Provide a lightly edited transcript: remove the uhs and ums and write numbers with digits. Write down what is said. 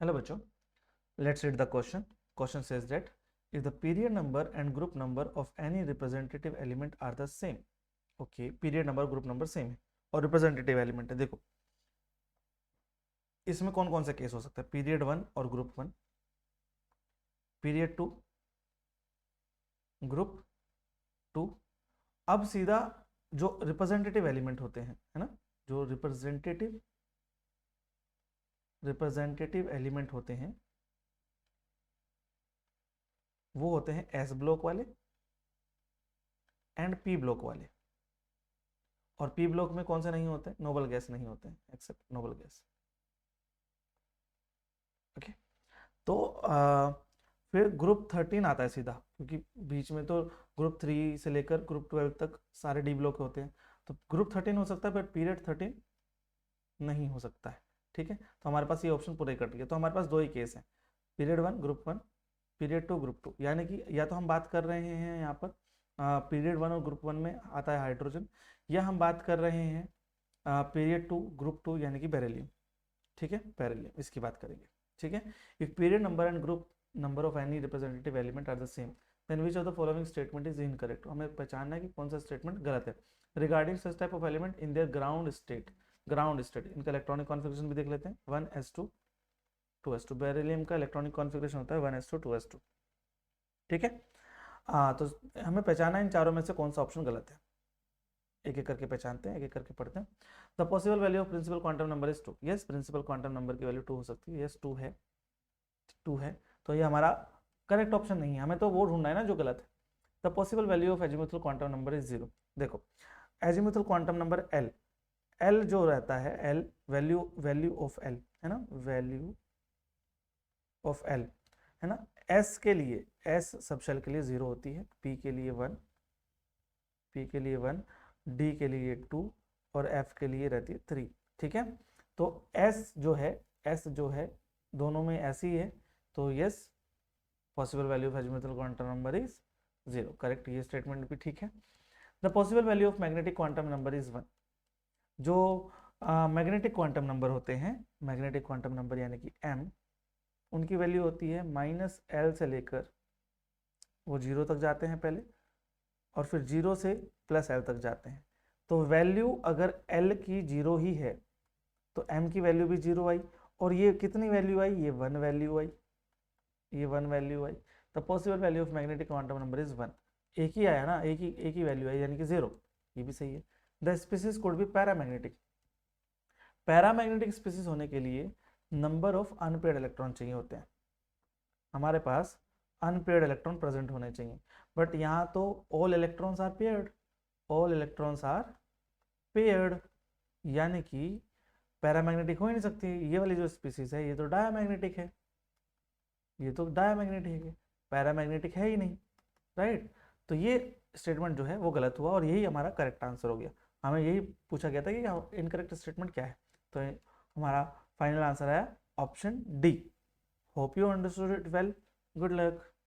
Hello बच्चों, let's read the question. Question says that if the period number and group number of any representative element are the same, okay, period number group number same है और representative element है. देखो इसमें कौन कौन सा case हो सकता है, पीरियड 1 और ग्रुप 1, पीरियड 2, ग्रुप 2. अब सीधा जो रिप्रेजेंटेटिव एलिमेंट होते हैं, है ना, जो रिप्रेजेंटेटिव एलिमेंट होते हैं वो होते हैं एस ब्लॉक वाले एंड पी ब्लॉक वाले. और पी ब्लॉक में कौन से नहीं होते, नोबल गैस नहीं होते हैं एक्सेप्ट नोबल गैस. ओके, तो फिर ग्रुप 13 आता है सीधा, क्योंकि बीच में तो ग्रुप 3 से लेकर ग्रुप 12 तक सारे डी ब्लॉक होते हैं. तो ग्रुप 13 हो सकता है बट पीरियड 13 नहीं हो सकता है. ठीक है, तो हमारे पास ये ऑप्शन पूरे कर दिए. तो हमारे पास दो ही केस हैं, पीरियड 1 ग्रुप 1, पीरियड 2 ग्रुप 2. यानी कि या तो हम बात कर रहे हैं यहाँ पर पीरियड 1 और ग्रुप 1 में आता है हाइड्रोजन, या हम बात कर रहे हैं पीरियड 2 ग्रुप 2 यानी कि बेरिलियम. ठीक है, बेरिलियम इसकी बात करेंगे. ठीक है, if period number and group number of any representative element are the same then which of the following statement is incorrect. हमें पहचानना है कि कौन सा स्टेटमेंट गलत है. Regarding such type of element in their ground state, इनका electronic configuration भी देख लेते हैं. 1s2 2s2, बेरिलियम का इलेक्ट्रॉनिक कॉन्फ़िगरेशन होता है 1s2 2s2. ठीक है, तो हमें पहचाना इन चारों में से कौन सा ऑप्शन गलत है. एक एक करके पहचानते हैं, एक एक करके पढ़ते हैं. The possible value of principal quantum number is 2. Yes, principal quantum number की वैल्यू 2 हो सकती है. यस 2 है, 2 है. तो ये हमारा करेक्ट ऑप्शन नहीं है, हमें तो वो ढूंढना है ना जो गलत है. The possible value of azimuthal quantum number is 0. देखो एजीमुथल क्वांटम नंबर एल जो रहता है, एल वैल्यू ऑफ एल है ना, वैल्यू ऑफ एल है ना. एस के लिए, एस सब शेल के लिए 0 होती है, पी के लिए 1, डी के लिए 2 और एफ के लिए रहती है 3. ठीक है, तो एस जो है दोनों में ऐसी है. तो yes, possible value of azimuthal quantum number is 0. Correct, ये स्टेटमेंट भी ठीक है. The possible value of magnetic quantum number is 1. जो मैग्नेटिक क्वांटम नंबर होते हैं, मैग्नेटिक क्वांटम नंबर यानी कि m, उनकी वैल्यू होती है -l से लेकर वो 0 तक जाते हैं पहले, और फिर 0 से +l तक जाते हैं. तो वैल्यू अगर l की 0 ही है तो m की वैल्यू भी 0 आई. और ये कितनी वैल्यू आई, ये 1 वैल्यू आई, ये 1 value I. The possible value of magnetic quantum number is 1. एक ही आया ना, एक ही वैल्यू आई यानी कि 0. ये भी सही है. The species could be paramagnetic. Paramagnetic species होने के लिए नंबर ऑफ अनपेयर्ड इलेक्ट्रॉन चाहिए होते हैं. हमारे पास अनपेयर्ड इलेक्ट्रॉन प्रेजेंट होने चाहिए, बट यहाँ तो all electrons are paired, all electrons are paired, यानी कि पैरामैग्नेटिक हो ही नहीं सकती. ये वाली जो स्पीसीज है ये तो डायामैग्नेटिक है, ये तो डायामैग्नेटिक है, पैरामैग्नेटिक है ही नहीं. राइट, तो ये स्टेटमेंट जो है वो गलत हुआ और यही हमारा करेक्ट आंसर हो गया. हमें यही पूछा गया था कि इनकरेक्ट स्टेटमेंट क्या है, तो हमारा फाइनल आंसर आया option D. Hope you understood it well. Good luck.